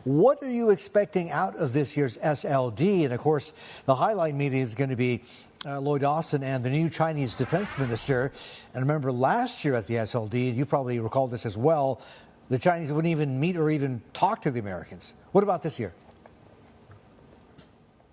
What are you expecting out of this year's SLD? And of course, the highlight meeting is going to be Lloyd Austin and the new Chinese defense minister. And remember last year at the SLD, and you probably recall this as well, the Chinese wouldn't even meet or even talk to the Americans. What about this year?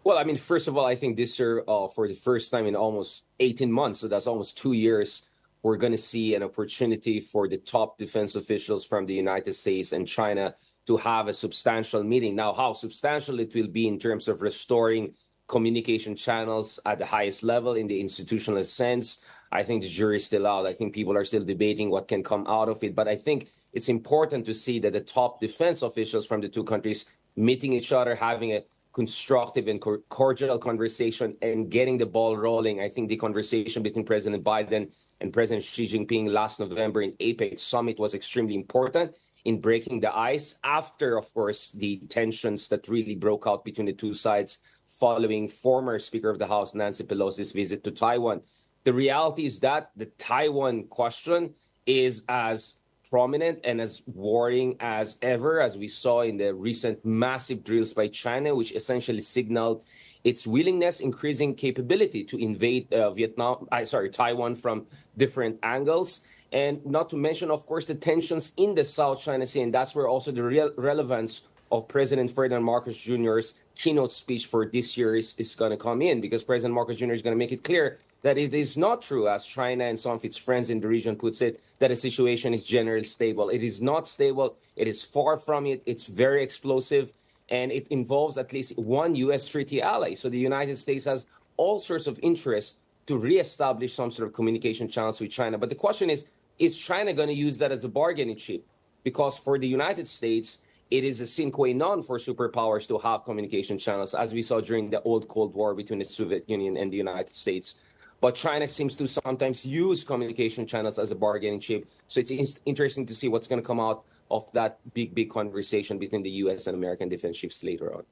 Well, I mean, first of all, I think this year, for the first time in almost 18 months, so that's almost 2 years, we're going to see an opportunity for the top defense officials from the United States and China to have a substantial meeting. Now, how substantial it will be in terms of restoring communication channels at the highest level in the institutional sense, I think the jury is still out. I think people are still debating what can come out of it. But I think it's important to see that the top defense officials from the two countries meeting each other, having a constructive and cordial conversation and getting the ball rolling. I think the conversation between President Biden and President Xi Jinping last November in APEC summit was extremely important in breaking the ice after, of course, the tensions that really broke out between the two sides following former Speaker of the House Nancy Pelosi's visit to Taiwan. The reality is that the Taiwan question is as prominent and as worrying as ever, as we saw in the recent massive drills by China, which essentially signaled its willingness, increasing capability to invade Taiwan from different angles. And not to mention, of course, the tensions in the South China Sea. And that's where also the real relevance of President Ferdinand Marcos Jr.'s keynote speech for this year is going to come in, because President Marcos Jr. is going to make it clear that it is not true, as China and some of its friends in the region puts it, that the situation is generally stable. It is not stable. It is far from it. It's very explosive, and it involves at least one U.S. treaty ally. So the United States has all sorts of interest to reestablish some sort of communication channels with China. But the question is China going to use that as a bargaining chip? Because for the United States, it is a sine qua non for superpowers to have communication channels, as we saw during the old Cold War between the Soviet Union and the United States. But China seems to sometimes use communication channels as a bargaining chip. So it's interesting to see what's going to come out of that big conversation between the U.S. and American defense chiefs later on.